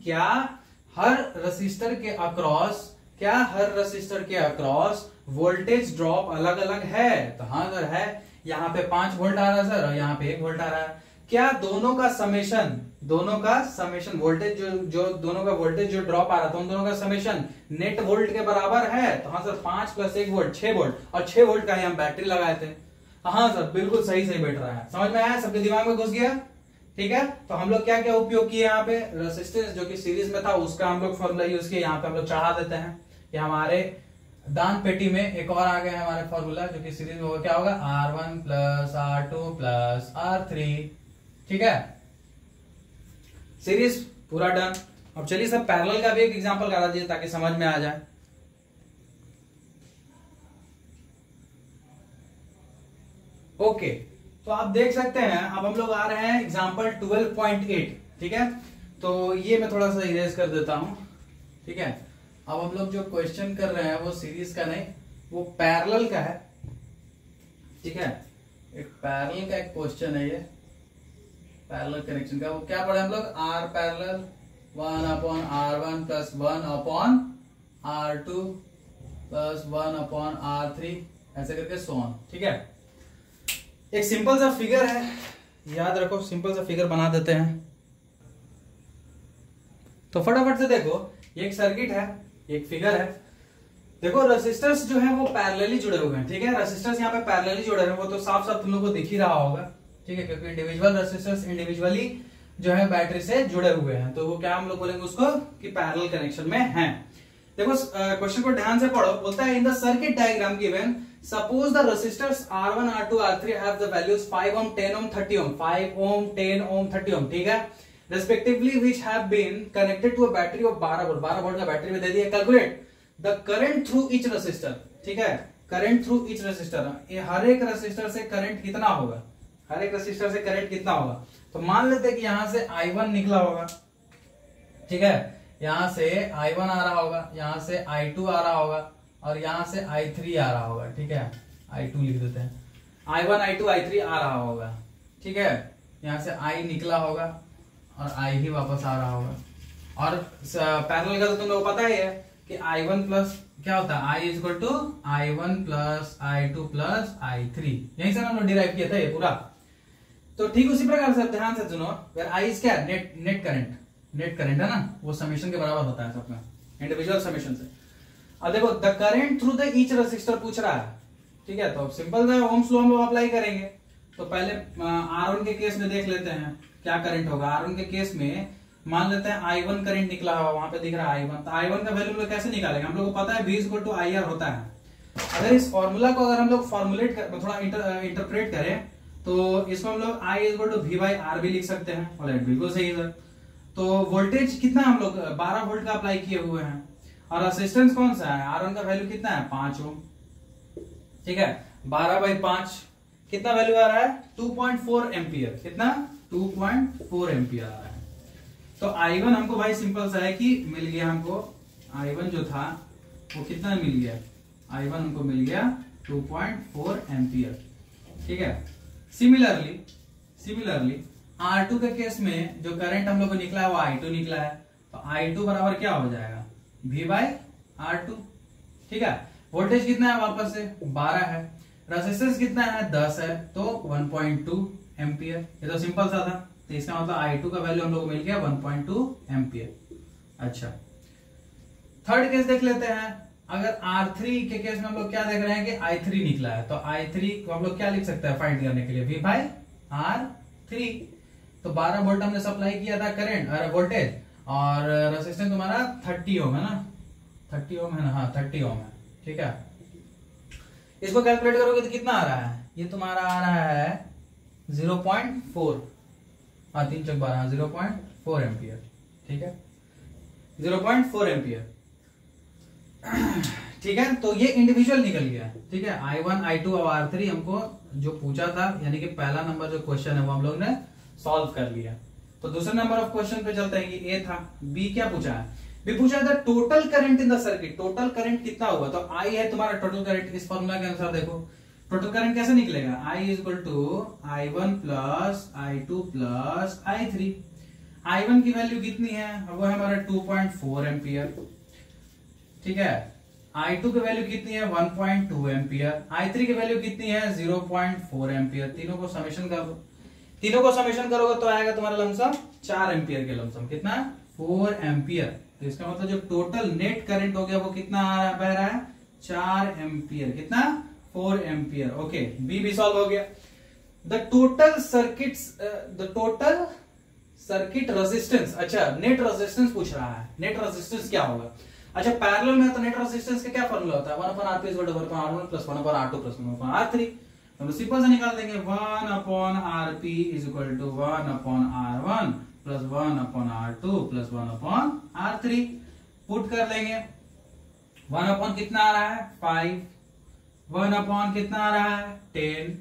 क्या हर रेसिस्टर के अक्रॉस, क्या हर रेसिस्टर के अक्रॉस वोल्टेज ड्रॉप अलग अलग है, तो हाँ सर है, यहाँ पे 5 वोल्ट आ रहा है सर, और यहाँ पे 1 वोल्ट आ रहा है। क्या दोनों का समेशन वोल्टेज जो दोनों का वोल्टेज जो ड्रॉप आ रहा था उन दोनों का समेशन नेट वोल्ट के बराबर है, तो हाँ सर 5 प्लस 1 वोल्ट 6 वोल्ट, और 6 वोल्ट का ही हम बैटरी लगाए थे। हाँ सर बिल्कुल सही बैठ रहा है, समझ में आया, सबके दिमाग में घुस गया, ठीक है। तो हम लोग क्या क्या उपयोग किए यहाँ पे, रेसिस्टेंस जो कि सीरीज में था उसका हम लोग फॉर्मूला यूज किया, यहाँ पे हम लोग चढ़ा देते हैं। ये हमारे दान पेटी में एक और आ गया है हमारे फॉर्मूला, जो कि सीरीज में होगा, क्या होगा R1 plus R2 plus R3, ठीक है। सीरीज पूरा डन। अब चलिए सब पैरेलल का भी एक एग्जांपल करा दीजिए ताकि समझ में आ जाए। ओके, तो आप देख सकते हैं अब हम लोग आ रहे हैं एग्जांपल 12.8, ठीक है। तो ये मैं थोड़ा सा इरेज कर देता हूं, ठीक है। अब हम लोग जो क्वेश्चन कर रहे हैं वो सीरीज का नहीं, वो पैरेलल का है, ठीक है। एक पैरेलल का एक क्वेश्चन है ये, पैरेलल कनेक्शन का। वो क्या पढ़े हम लोग, R parallel 1/R1 plus 1/R2 plus 1/R3 ऐसे करके सो ऑन, ठीक है। एक सिंपल सा फिगर है, याद रखो, सिंपल सा फिगर बना देते हैं। तो फटाफट से देखो, ये एक सर्किट है, एक फिगर है। देखो रेसिस्टर्स जो है वो पैरेलली जुड़े हुए हैं, ठीक है। रेसिस्टर्स यहाँ पे पैरेलली जुड़े हुए हैं, वो तो साफ साफ तुम लोग को दिख ही रहा होगा, ठीक है, क्योंकि इंडिविजुअल रेसिस्टर्स इंडिविजुअली जो है बैटरी से जुड़े हुए हैं। तो वो क्या हम लोग बोलेंगे उसको कि पैरेलल कनेक्शन में है। देखो क्वेश्चन को ध्यान से पढ़ो, बोलता है इन the circuit diagram given suppose the resistors R1 R2 R3 have the values 5 ohm 10 ohm 30 ohm, 5 ohm 10 ohm 30 ohm, ठीक है, respectively which have been connected to a battery of 12 volt, 12 volt का battery में दे दिया। Calculate the current through each resistor, ठीक है, current through each resistor, ये हर एक resistor से करंट कितना होगा, हर एक रेसिस्टर से करंट कितना होगा। तो मान लेते हैं कि यहां से I1 निकला होगा, ठीक है, यहां से I1 आ रहा होगा, यहां से I2 आ रहा होगा, और यहां से I3 आ रहा होगा, ठीक है, I2 लिख देते हैं, I1 I2 I3 आ रहा होगा, ठीक है। यहां से I निकला होगा और I ही वापस आ रहा होगा। और पैरेलल का तो तुम लोग पता ही है कि I1 प्लस क्या होता है, I equal to I1 plus I2 plus I3, यहीं से हम लोग डिराइव किया था ये पूरा। तो ठीक उसी प्रकार से ध्यान से सुनो, I इज क्या, नेट करंट है ना, वो समेशन के बराबर होता है सब में, इंडिविजुअल समेशन से। अब देखो the current through the each resistor पूछ रहा है, ठीक है। तो सिंपल सा ओम्स लॉ हम लोग अप्लाई करेंगे। तो पहले R1 के केस में देख लेते हैं क्या करंट होगा। R1 के केस में मान लेते हैं I1 करंट निकला हुआ, वहां पे दिख रहा है I1, तो I1 का वैल्यू लोग कैसे निकालेंगे, हम लोग को पता है V इक्वल टू IR होता है। अगर इस फॉर्मूला को अगर हम लोग फॉर्मुलेट थोड़ा इंटरप्रेट करें तो इसको हम लोग I equal to V by R भी लिख सकते हैं, और बिल्कुल सही है। तो वोल्टेज कितना हम लोग 12 वोल्ट का अप्लाई किए हुए हैं, और रेसिस्टेंस कौन सा है, R1 का वैल्यू कितना है 5 ओम, ठीक है। 12/5 कितना वैल्यू आ रहा है 2.4 एम्पियर, कितना 2.4 एम्पियर आ रहा है। तो I1 हमको भाई सिंपल सा है कि मिल गया हमको, I1 जो था वो कितना मिल गया, I1 हमको मिल गया 2.4 एम्पियर, ठीक है। सिमिलरली R2 के केस में जो करंट हम लोग को निकला है वो I2 निकला है, तो I2 बराबर क्या हो जाएगा V/R2, ठीक है। वोल्टेज कितना है वापस से 12 है, रेजिस्टेंस कितना है 10 है, तो 1.2 एम्पियर। ये तो सिंपल सा था, तो इसका मतलब I2 का वैल्यू हम लोग को मिल गया 1.2 एम्पियर। अच्छा, थर्ड केस देख लेते हैं। अगर R3 के केस में हम लोग क्या देख रहे हैं कि I3 निकला है, तो I3 को हम लोग क्या लिख सकते हैं फाइंड करने के लिए V/R3। तो 12 वोल्ट हमने सप्लाई किया था करंट और वोल्टेज, और रेजिस्टेंस तुम्हारा 30 ओम है ना, 30 ओम है ना, हाँ 30 ओम है, ठीक है। इसको कैलकुलेट करोगे तो कितना आ रहा है, ये तुम्हारा आ रहा है 0.4, हाँ 3 चौक 12, 0.4 एम्पियर, ठीक है, 0.4 एम्पियर, ठीक है। तो ये इंडिविजुअल निकल गया, ठीक है। I1, I2 और R3 हमको जो पूछा था, यानी कि पहला नंबर जो क्वेश्चन है वो हम लोग ने सॉल्व कर लिया। तो दूसरे नंबर ऑफ क्वेश्चन पे चलते हैं कि A था, B क्या पूछा है, B पूछा था total current in the circuit, total current कितना होगा, तो I है तुम्हारा टोटल करंट। इस फॉर्मूला के अनुसार देखो टोटल करंट कैसे निकलेगा, I = I1 plus I2 plus I3। I1 की वैल्यू कितनी है, वो है हमारा 2.4 एम्पियर, ठीक है। I2 की वैल्यू कितनी है 1.2 एम्पियर, I3 की वैल्यू कितनी है 0.4 एम्पियर। तीनों को समेशन कर दो, तीनों को समेशन करोगे तो आएगा तुम्हारा लमसम 4 एम्पियर के लमसम, कितना 4 एम्पियर। तो इसका मतलब जो टोटल नेट करंट हो गया वो कितना आ रहा है, बह रहा है 4 एम्पियर, कितना 4 एम्पियर। ओके, बी भी सॉल्व हो गया। द टोटल सर्किट रेजिस्टेंस, अच्छा नेट रेजिस्टेंस पूछ रहा है, नेट रेजिस्टेंस क्या होगा। अच्छा, पैरेलल में तो नेट रेजिस्टेंस का क्या फॉर्मूला होता है, 1/R2 = 1/R1 + 1/R2 + 1/R3। हम सिंपल से निकाल देंगे 1/RP = 1/R1 + 1/R2 + 1/R3। Put कर लेंगे, 1 कितना आ रहा है 5, 1 कितना आ रहा है 10,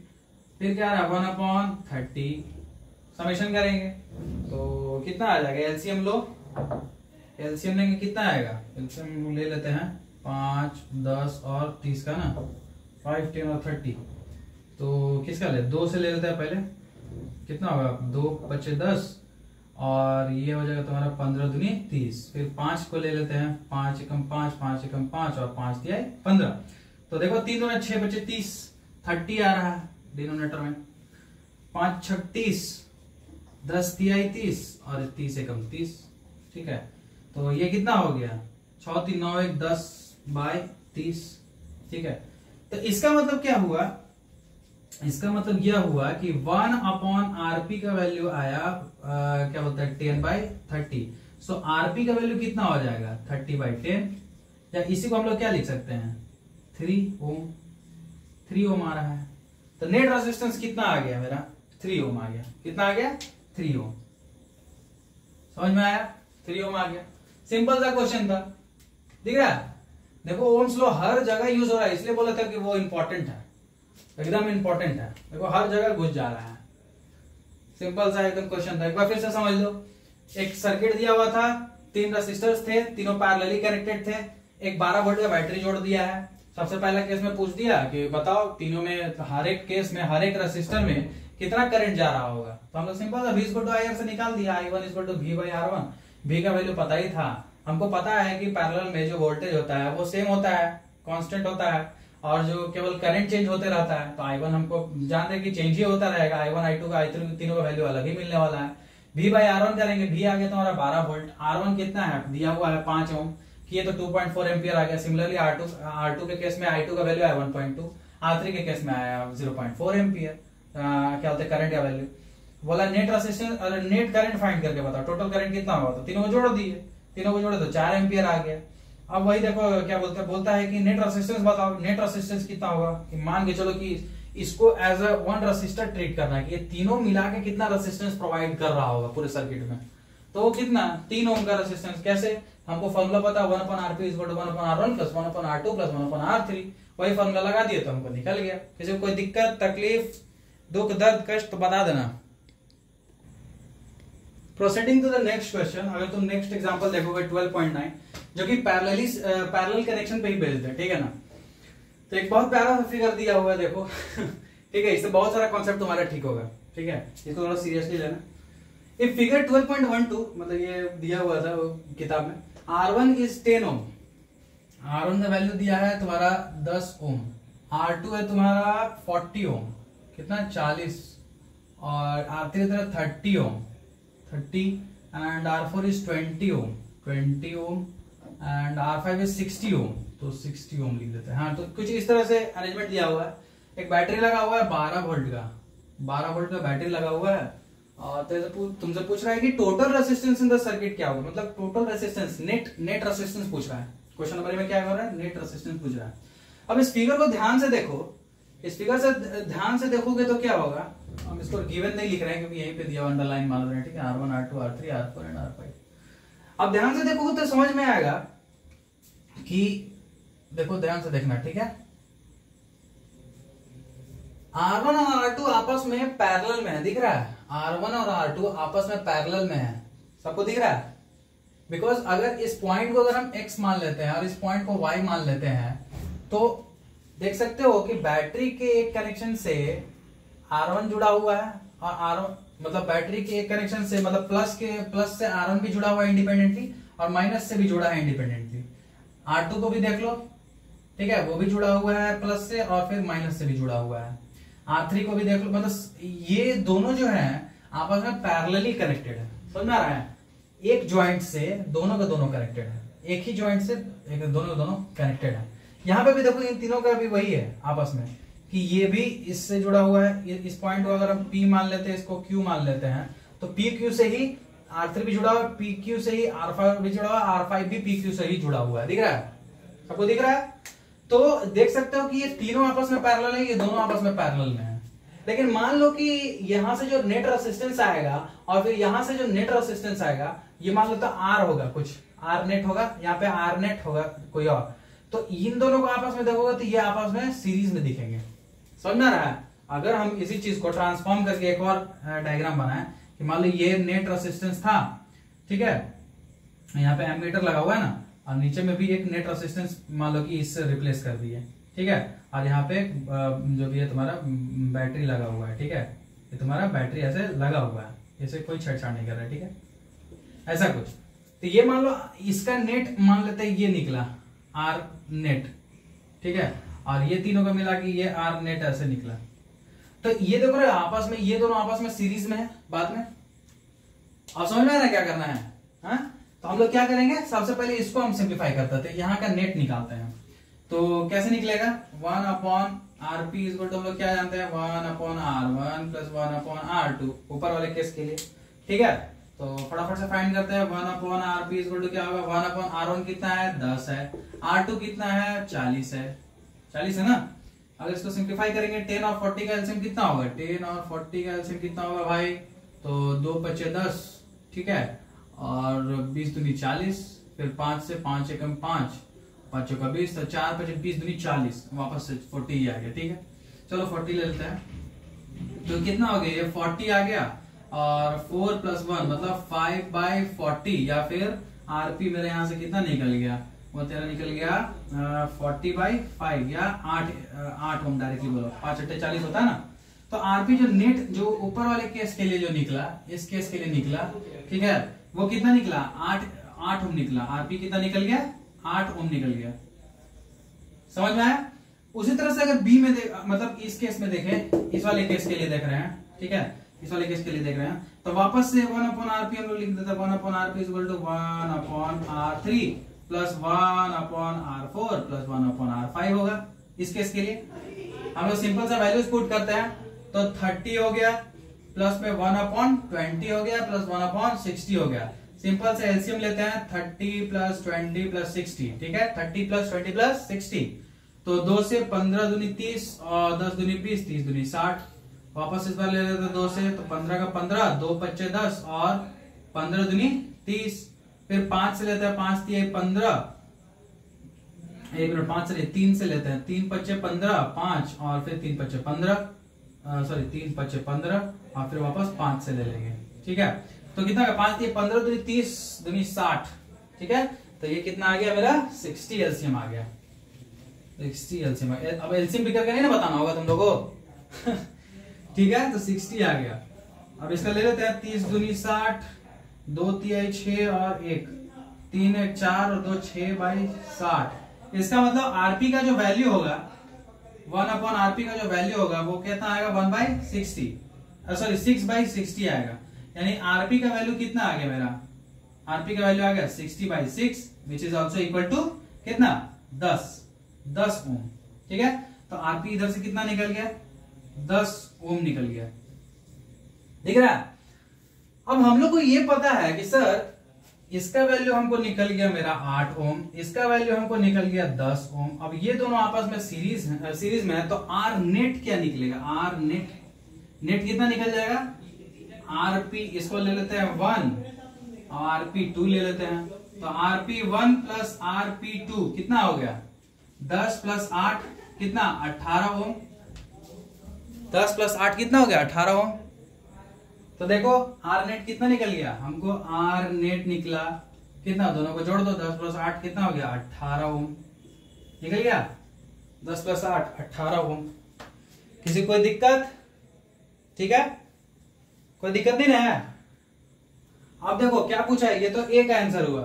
फिर क्या आ रहा है 1/30। समेशन करेंगे तो कितना आ जाएगा, एलसीएम लो, एलसीएम लेंगे कितना आएगा, एलसीएम ले लेते हैं 5, 10 और 30 का ना, 5, 10 और 30। तो किसका ले, 2 से ले लेते हैं पहले, कितना होगा 2 × 5 = 10, और ये हो जाएगा तुम्हारा 15 दूनी 30। फिर 5 को ले लेते हैं, 5 × 5, 5 × 5 और 5 दिया 15। तो देखो 3 दूनी 6 × 5 = 30, 30 आ रहा है डिनोमिनेटर में, 5 × 6 = 30, 10 दिया 30 और 30 × 30, ठीक है। तो ये कितना हो गया 6 3 9 1 10/30, ठीक है। तो इसका मतलब क्या हुआ, इसका मतलब यह हुआ कि 1/RP का वैल्यू आया क्या बोलता है 10/30। सो RP का वैल्यू कितना हो जाएगा 30/10, या इसी को हम लोग क्या लिख सकते हैं 3 ओम, 3 ओम आ रहा है। तो नेट रेजिस्टेंस कितना आ गया मेरा 3 ओम आ गया, कितना आ गया 3 ओम। समझ में आया, 3 ओम आ गया। सिंपल सा क्वेश्चन था, दिख रहा है। देखो ओम्स लॉ हर जगह यूज हो रहा है, इसलिए बोला था कि वो इंपॉर्टेंट है, एकदम इंपॉर्टेंट है। देखो हर जगह घुस जा रहा है, सिंपल सा एकदम क्वेश्चन था। एक बार फिर से समझ लो, एक सर्किट दिया हुआ था, 3 रेसिस्टर्स थे, तीनों पैरेलली कनेक्टेड थे, एक 12 वोल्ट का बैटरी जोड़ दिया है। सबसे पहला केस में पूछ दिया कि बताओ तीनों में, हर एक केस में, हर एक रेसिस्टर में कितना करंट जा रहा होगा। तो हम लोग सिंपल सा V = IR से निकाल दिया, I1 = V/R1। V का वैल्यू पता ही था, हमको पता है कि पैरेलल में जो वोल्टेज होता है वो सेम होता है, कांस्टेंट होता है, और जो केवल करंट चेंज होते रहता है। तो I1 हमको जान रहे कि चेंज ही होता रहेगा, I1 I2 का I3 तीनों का वैल्यू अलग ही मिलने वाला है। V/R1 करेंगे, V आ गया तुम्हारा 12 वोल्ट, R1 कितना है दिया हुआ है 5 ओम, ये तो 2.4 एम्पियर आ गया। सिमिलरली R2 के केस में I2 का वैल्यू है 1.2, R3 के केस में आया 0.4 एम्पियर। क्या होता है करंट का वैल्यू। बोला नेट रेजिस्टेंस और नेट करंट फाइंड करके बताओ टोटल करंट कितना होगा, तो तीनों को जोड़ दिए, तीनों को जोड़े तो 4 एम्पियर आ गया। अब वही देखो क्या बोलता है कि नेट रेजिस्टेंस बताओ, नेट रेजिस्टेंस कितना होगा, कि मान के चलो कि इसको एज अ 1 रेसिस्टर ट्रीट करना है कि ये तीनों मिला के कितना रेजिस्टेंस प्रोवाइड कर रहा होगा पूरे सर्किट में। तो वो कितना 3 ओम का रेजिस्टेंस। कैसे, हमको फॉर्मूला पता है 1/Rp = 1/R1 + 1/R2 + 1/R3, वही फॉर्मूला लगा दिए तो हमको निकल गया। किसी को कोई दिक्कत, तकलीफ, दुख, दर्द, कष्ट तो बता देना। Proceeding to the next question, अगर तुम नेक्स्ट एग्जांपल देखोगे 12.9 जो कि पैरेलल कनेक्शन पे ही बेस्ड है, ठीक है ना। तो एक बहुत प्यारा फिगर दिया हुआ है, देखो ठीक है, इससे बहुत सारा कॉन्सेप्ट तुम्हारा ठीक होगा, ठीक है, इसको थोड़ा सीरियसली लेना। इफ फिगर 12.12 मतलब ये दिया हुआ था किताब में, R1 is 10 ओम, R1 का वैल्यू दिया है तुम्हारा 10 ओम, R2 है तुम्हारा 40 ओम, कितना 40, और R3 है तुम्हारा 30 ओम 30, एंड R4 is 20 ओम 20 ओम, एंड R5 is 60 ओम, तो 60 ओम लिख देते हैं। हाँ, तो कुछ इस तरह से अरेंजमेंट दिया हुआ है। एक बैटरी लगा हुआ है 12 वोल्ट का, 12 वोल्ट का बैटरी लगा हुआ है, और तुमसे पूछ रहा है कि total resistance in the circuit क्या होगा, मतलब टोटल रेजिस्टेंस, नेट रेजिस्टेंस पूछ रहा है। क्वेश्चन नंबर में क्या कर रहा है, नेट रेजिस्टेंस पूछ रहा है। अब इस फिगर को ध्यान से देखो, इस फिगर से ध्यान से देखोगे तो क्या होगा, हम इसको गिवन नहीं लिख रहे हैं क्योंकि यहीं पे दिया अंडरलाइन मान रहे हैं, ठीक है, R1 R2 R3 R4 and R5। अब ध्यान से देखोगे तो समझ में आएगा कि, देखो ध्यान से देखना, ठीक है, R1 और R2 आपस में पैरेलल में है, दिख रहा है, R1 और R2 आपस में पैरेलल में है, सबको दिख रहा है। बिकॉज अगर इस पॉइंट को अगर हम x मान लेते हैं और इस पॉइंट को y मान लेते हैं, तो देख सकते हो कि बैटरी के एक कनेक्शन से R1 जुड़ा हुआ है, और R1 मतलब बैटरी के एक कनेक्शन से, मतलब प्लस से R1 भी जुड़ा हुआ है इंडिपेंडेंटली, और माइनस से भी जुड़ा है इंडिपेंडेंटली। R2 को भी देख लो, ठीक है, वो भी जुड़ा हुआ है प्लस से, और फिर माइनस से भी जुड़ा हुआ है। R3 को भी देख लो, मतलब ये दोनों जो है आपस में पैरेलली कनेक्टेड है, समझ में आ रहा है, एक जॉइंट से दोनों का दोनों कनेक्टेड है, एक ही जॉइंट से दोनों का दोनों कनेक्टेड है। यहाँ पे भी देखो इन तीनों का भी वही है आपस में, कि ये भी इससे जुड़ा हुआ है, इस पॉइंट को अगर हम P मान लेते हैं, इसको Q मान लेते हैं, तो PQ से ही R3 भी जुड़ा हुआ है, PQ से ही R5 भी जुड़ा हुआ है, R5 भी PQ से ही जुड़ा हुआ है, दिख रहा है, सबको दिख रहा है। तो देख सकते हो कि ये तीनों आपस में पैरेलल है, ये दोनों आपस में पैरेलल में है। लेकिन मान लो कि यहां से जो नेट रेजिस्टेंस आएगा और फिर यहां से जो नेट रेजिस्टेंस आएगा, ये मान लो तो R होगा, कुछ R नेट होगा, यहाँ पे R नेट होगा कोई और, तो इन दोनों को आपस में देखोगे तो ये आपस में सीरीज में दिखेंगे, समझ में आ रहा है। अगर हम इसी चीज को ट्रांसफॉर्म करके एक और डायग्राम बनाए कि मान लो ये नेट रेजिस्टेंस था, ठीक है, यहाँ पे एमीटर लगा हुआ है ना, और नीचे में भी एक नेट रेजिस्टेंस मान लो कि इससे रिप्लेस कर दिए, ठीक है, और यहाँ पे जो भी है तुम्हारा बैटरी लगा हुआ है, ठीक है, ये तुम्हारा बैटरी ऐसे लगा हुआ है, इसे कोई छेड़छाड़ नहीं कर रहा है, ठीक है, ऐसा कुछ। तो ये मान लो इसका नेट मान लेते हैं ये निकला R नेट, ठीक है, और ये तीनों का मिला कि ये R नेट ऐसे निकला। तो ये देखो आपस में, ये दोनों आपस में सीरीज में है बाद में। अब समझ में आ रहा है क्या करना है, हाँ? तो हम लोग क्या करेंगे, सबसे पहले इसको हम सिंप्लीफाई करते थे, यहाँ का नेट निकालते हैं। तो कैसे निकलेगा, 1/Rp = हम लोग क्या जानते हैं, 1/R1 + 1/R2 ऊपर वाले केस के लिए, ठीक है। तो फटाफट से फाइंड करते हैं, 1/Rp = क्या होगा, 1/R1 कितना है 10 है, R2 कितना है 40 है, 40 है ना। अगर इसको सिंप्लीफाई करेंगे 10 और 40 का एलसीएम कितना होगा, 10 और 40 का एलसीएम कितना होगा भाई, तो 2 × 5 = 10, ठीक है, और 20 दूनी 40, फिर 5 से 5 × 5 5 × 20, तो 4 × 5 20 दूनी 40, वापस से 40 ही आ गया, ठीक है। चलो 40 ले लेते हैं, तो कितना हो गया, ये 40 आ गया, और 4 + 1 मतलब 5/40, या फिर आरपी मेरे यहाँ से कितना निकल गया, वो तेरा निकल गया 40/5 या 8 ओम, डायरेक्टली बोलो 5 × 8 = 40 होता है ना। तो आरपी जो नेट जो ऊपर वाले केस के लिए जो निकला, इस केस के लिए निकला, ठीक है, वो कितना निकला 8 ओम निकला। आरपी कितना निकल गया, 8 ओम निकल गया, समझ में आया। उसी तरह से अगर बी में मतलब इस केस में देखें, इस वाले केस के लिए देख रहे हैं, ठीक है, इस वाले केस के लिए देख रहे हैं, तो वापस से 1/Rp हम लोग लिख देते हैं, 1/Rp = 1/R3 + 1/R4 + 1/R5 होगा। इस केस के लिए हम लोग सिंपल सा वैल्यूज पुट करते हैं, तो 30 हो गया, प्लस में 1/20 हो गया, प्लस 1/60 हो गया। सिंपल से एलसीएम लेते हैं, 30 + 20 + 60, ठीक है, 30 + 20 + 60, तो 2 से 15 दूनी 30, और 10 दूनी 20, 30 दूनी 60। वापस इस बार ले लेते हैं 2 से, तो 15 का 15, 2 × 5 = 10, और 15 दूनी 30, फिर 5 से लेते हैं, 5 दिए 15, 1 मिनट 5 से 3 से लेते हैं, 3 पच्चे 15, 5 और फिर 3 पच्चे 15, सॉरी 3 पच्चे 15 और फिर वापस 5 से ले लेंगे। ठीक है, तो कितना 5 दिए 15 दूनी 30 दूनी 60। ठीक है, तो ये कितना आ गया मेरा 60 एलसीएम आ गया, 60 एलसीएम। अब एलसीएम भी करके नहीं ना बताना होगा तुम लोगों को। ठीक है, तो 60 आ गया। अब इसका ले लेते हैं, 30 दूनी 60, 2 तिहाई 6 और 1, 3 1 4 और 2 6/60। इसका मतलब आरपी का जो वैल्यू होगा 1/RP का जो वैल्यू होगा वो कितना आएगा 1/60, सॉरी 6/60 आएगा। यानी आरपी का वैल्यू कितना आ गया मेरा, आरपी का वैल्यू आ गया 60/6 which is also equal to कितना 10 ओम। ठीक है, तो आरपी इधर से कितना निकल गया 10 ओम निकल गया, दिख रहा है। अब हम लोग को ये पता है कि सर इसका वैल्यू हमको निकल गया मेरा 8 ओम, इसका वैल्यू हमको निकल गया 10 ओम। अब ये दोनों आपस में सीरीज में है, तो आर नेट क्या निकलेगा, आर नेट कितना निकल जाएगा, आरपी इसको ले लेते हैं 1 और आरपी 2 ले लेते हैं, तो आरपी 1 प्लस आरपी 2 कितना हो गया 10 प्लस 8 कितना 18 ओम, 10 प्लस 8 कितना हो गया 18 ओम। तो देखो आर नेट कितना निकल गया, हमको आर नेट निकला कितना, दोनों को जोड़ दो, 10 प्लस 8 कितना हो गया 18 ओम निकल गया, 10 प्लस 8 18 ओम। किसी कोई दिक्कत, ठीक है, कोई दिक्कत नहीं ना है। अब देखो क्या पूछा है, ये तो ए का आंसर हुआ।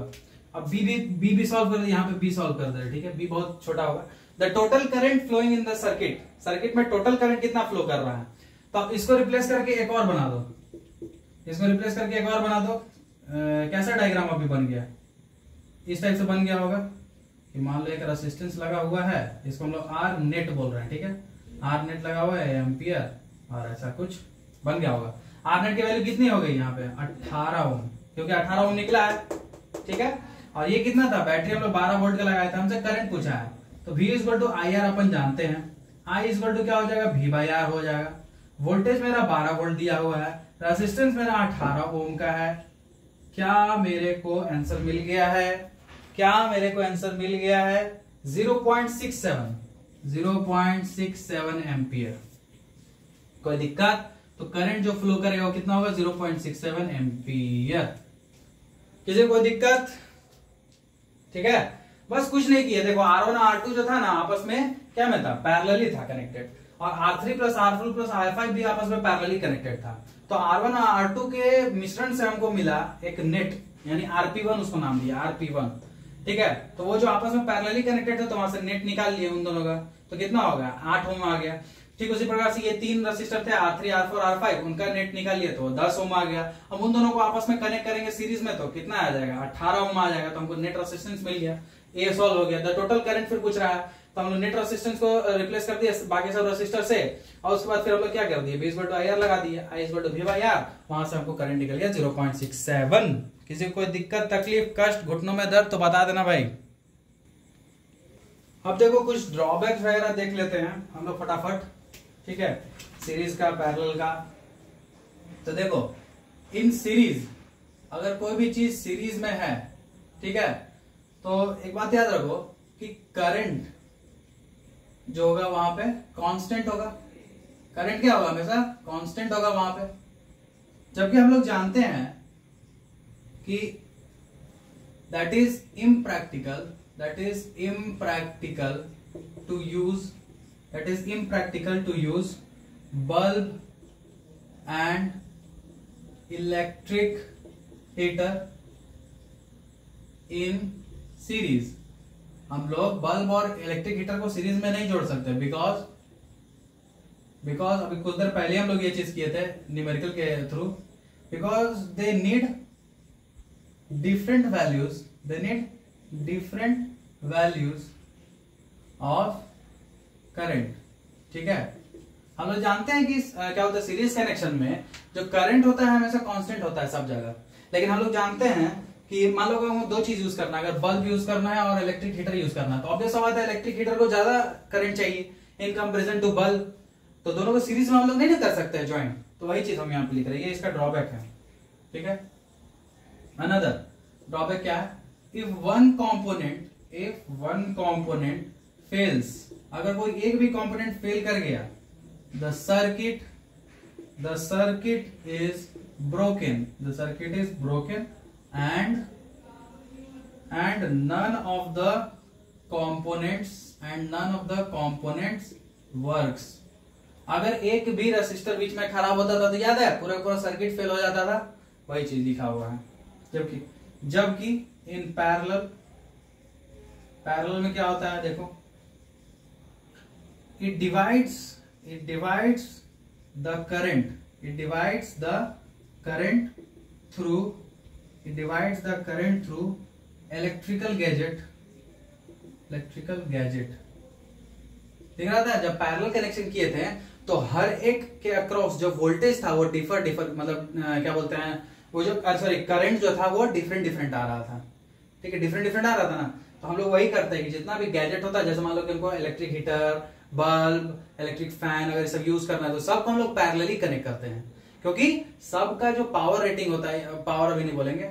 अब बी सॉल्व कर दे, यहाँ पे बी सॉल्व कर दे, ठीक है, बी बहुत छोटा होगा। The total current flowing in the circuit में टोटल करंट कितना फ्लो कर रहा है, तो अब इसको रिप्लेस करके एक और बना दो, इसको रिप्लेस करके एक और बना दो। कैसा डायग्राम अभी बन गया, इस टाइप से बन गया होगा कि मान लो एक रेजिस्टेंस लगा हुआ है, इसको हम लोग आर नेट बोल रहे हैं, ठीक है, आर नेट लगा हुआ है एम्पियर, और ऐसा कुछ बन गया होगा। आर नेट की वैल्यू कितनी हो गई यहाँ पे 18 ओम, क्योंकि 18 ओम निकला है, ठीक है। और ये कितना था, बैटरी हम लोग 12 वोल्ट का लगाया था, हमसे करंट पूछा है, तो V equal to I R अपन जानते हैं, I इक्वल टू क्या हो जाएगा V/R हो जाएगा। वोल्टेज मेरा 12 वोल्ट दिया हुआ है, रेजिस्टेंस मेरा 18 ओम का है। क्या मेरे को आंसर मिल गया है, क्या मेरे को आंसर मिल गया है 0.67 एम्पियर। कोई दिक्कत, तो करंट जो फ्लो करेगा वो कितना होगा 0.67 एम्पियर। किसी कोई दिक्कत, ठीक है। बस कुछ नहीं किया, देखो R1 और R2 जो था ना आपस में क्या में था, पैरेलली था कनेक्टेड, और R3 plus R4 plus R5 भी आपस में पैरेलली कनेक्टेड था। तो R1 और R2 के मिश्रण से हमको मिला एक नेट, यानी RP1 उसको नाम दिया RP1, ठीक है। तो वो जो आपस में पैरेलली कनेक्टेड था, तो वहां से नेट निकाल लिए उन दोनों का, तो कितना होगा 8 ओम आ गया। ठीक उसी प्रकार से ये 3 रेसिस्टर थे R3 R4 R5, उनका नेट निकाल लिया तो 10 ओम आ गया। अब उन दोनों को आपस में कनेक्ट करेंगे सीरीज में, तो कितना आ जाएगा 18 ओम आ जाएगा, तो हमको नेट रेसिस्टेंस मिल गया, ये सॉल्व हो गया। द टोटल करंट फिर पूछ रहा है, तो हम लोग नेट रेसिस्टेंस को रिप्लेस कर दिया बाकी सब रेसिस्टर से, और उसके बाद फिर हम लोग क्या कर दिए V इक्वल टू IR लगा दिया, I इक्वल टू V/R, वहां से हमको करंट निकल गया 0.67। किसी को कोई दिक्कत तकलीफ कष्ट घुटनों में दर्द तो बता देना भाई। अब देखो कुछ ड्रॉबैक्स वगैरह देख लेते हैं हम लोग फटाफट, ठीक है, सीरीज का पैरेलल का। तो देखो इन सीरीज अगर कोई भी चीज सीरीज में है, ठीक है, तो एक बात याद रखो कि करंट जो होगा वहां पे कांस्टेंट होगा, करंट क्या होगा हमेशा कांस्टेंट होगा वहां पे। जबकि हम लोग जानते हैं कि that is impractical to use bulb and electric heater in series. हम लोग बल्ब और इलेक्ट्रिक हीटर को सीरीज में नहीं जोड़ सकते, बिकॉज अभी कुछ देर पहले हम लोग ये चीज किए थे न्यूमेरिकल के through, because they need different values of current, ठीक है। हम लोग जानते हैं कि क्या होता है सीरीज कनेक्शन में जो करंट होता है हमेशा कांस्टेंट होता है सब जगह, लेकिन हम लोग जानते हैं कि मान लो हमको 2 चीज यूज करना है, अगर बल्ब यूज करना है और इलेक्ट्रिक हीटर यूज करना है, तो ऑब्वियस बात है इलेक्ट्रिक हीटर को ज्यादा करंट चाहिए इन कंपैरिजन टू बल्ब, तो दोनों को सीरीज में हम लोग नहीं कर सकते ज्वाइन, तो वही चीज हम यहाँ पे लिख रहे हैं, ये इसका ड्रॉबैक है, ठीक है। अनदर ड्रॉबैक क्या है, इफ वन कंपोनेंट फेल्स, अगर कोई एक भी कंपोनेंट फेल कर गया, the circuit is broken and none of the components works। अगर एक भी रेसिस्टर बीच में खराब होता था तो याद है पूरा सर्किट फेल हो जाता था, वही चीज लिखा हुआ है। जबकि इन पैरेलल में क्या होता है, देखो, it divides the current through electrical gadget। देख रहा था जब पैरेलल कनेक्शन किए थे तो हर एक के अक्रॉस जो वोल्टेज था वो डिफर मतलब क्या बोलते हैं, वो जो करंट जो था वो डिफरेंट आ रहा था। ठीक है, डिफरेंट आ रहा था ना, तो हम लोग वही करते हैं कि जितना भी गैजेट होता है, जैसे मान लो कि हमको electric heater, bulb, electric fan अगर सब यूज करना है तो सबको हम लोग पैरेलली कनेक्ट करते हैं, क्योंकि सबका जो पावर रेटिंग होता है, पावर अभी नहीं बोलेंगे,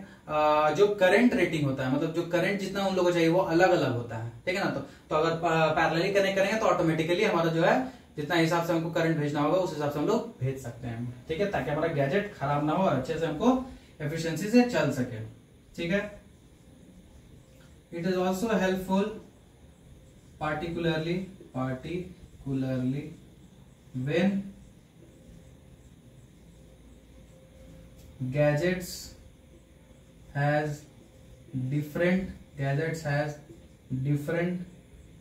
जो करंट रेटिंग होता है, मतलब जो करंट जितना उन लोगों को चाहिए वो अलग अलग होता है। ठीक है ना, तो अगर पैरेलली कनेक्ट करेंगे तो ऑटोमेटिकली हमारा जो है जितना हिसाब से हमको करंट भेजना होगा उस हिसाब से हम लोग भेज सकते हैं। ठीक है, ताकि हमारा गैजेट खराब ना हो और अच्छे से हमको एफिशिएंसी से चल सके। ठीक है, it is also helpful particularly when gadgets has different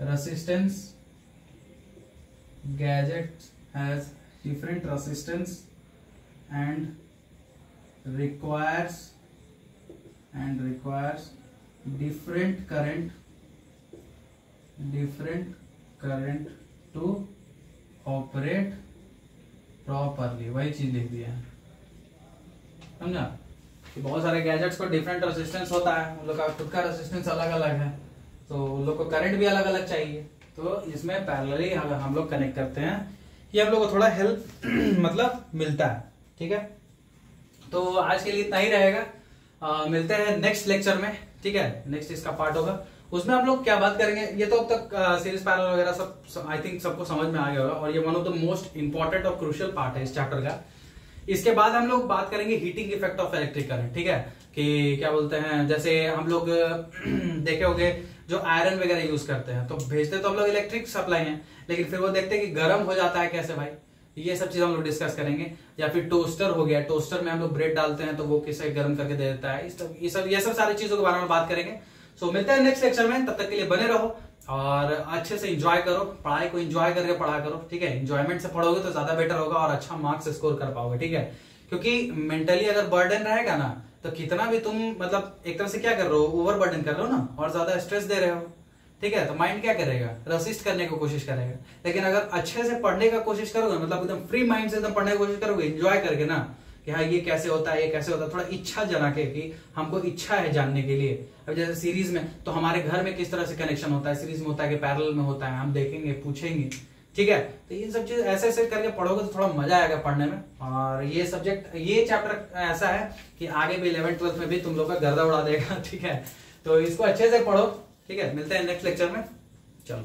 resistance and requires different current to operate properly। वही चीज लिख दिया है, समझा कि बहुत सारे गैजेट्स को डिफरेंट रेजिस्टेंस होता है, उन लोग का खुद का रेजिस्टेंस अलग अलग है, तो उन लोग को करंट भी अलग अलग चाहिए, तो इसमें पैरेलली हम लोग कनेक्ट करते हैं, ये हम लोग को थोड़ा हेल्प मतलब मिलता है। ठीक है, तो आज के लिए इतना ही रहेगा, मिलते हैं नेक्स्ट लेक्चर में। ठीक है, नेक्स्ट इसका पार्ट होगा, उसमें आप लोग क्या बात करेंगे, ये तो अब तक सीरीज पैरेलल वगैरह सब आई थिंक सबको समझ में आ गया होगा, और ये one of the most important और क्रूशियल पार्ट है इस चैप्टर का। इसके बाद हम लोग बात करेंगे heating effect of electric current. ठीक है, कि क्या बोलते हैं, जैसे हम लोग देखे होंगे जो आयरन वगैरह यूज करते हैं, तो भेजते तो हम लोग इलेक्ट्रिक सप्लाई है, लेकिन फिर वो देखते हैं कि गर्म हो जाता है कैसे भाई, ये सब चीज हम लोग डिस्कस करेंगे। या फिर टोस्टर हो गया, टोस्टर में हम लोग ब्रेड डालते हैं तो वो कैसे गर्म करके दे देता है, ये सब सारी चीजों के बारे में बात करेंगे। सो मिलते हैं नेक्स्ट लेक्चर में, तब तक के लिए बने रहो और अच्छे से एंजॉय करो, पढ़ाई को एंजॉय करके पढ़ा करो। ठीक है, एंजॉयमेंट से पढ़ोगे तो ज्यादा बेटर होगा और अच्छा मार्क्स स्कोर कर पाओगे। ठीक है, क्योंकि मेंटली अगर बर्डन रहेगा ना तो कितना भी तुम मतलब एक तरह से क्या कर रहे हो, ओवर बर्डन कर रहे हो ना, और ज्यादा स्ट्रेस दे रहे हो। ठीक है, तो माइंड क्या करेगा, रेसिस्ट करने की कोशिश करेगा। लेकिन अगर अच्छे से पढ़ने का कोशिश करोगे, मतलब एकदम फ्री माइंड से एकदम पढ़ने की कोशिश करोगे, एंजॉय करके ना, कि हाँ ये कैसे होता है, ये कैसे होता है, थोड़ा इच्छा जना के कि हमको इच्छा है जानने के लिए। अब जैसे सीरीज में तो हमारे घर में किस तरह से कनेक्शन होता है, सीरीज में होता है कि पैरेलल में होता है, हम देखेंगे, पूछेंगे। ठीक है, तो ये सब चीज ऐसे ऐसे करके पढ़ोगे तो थोड़ा मजा आएगा पढ़ने में। और ये सब्जेक्ट, ये चैप्टर ऐसा है कि आगे भी 11th 12th में भी तुम लोग का गर्दा उड़ा देगा। ठीक है, तो इसको अच्छे से पढ़ो। ठीक है, मिलते हैं नेक्स्ट लेक्चर में, चलो।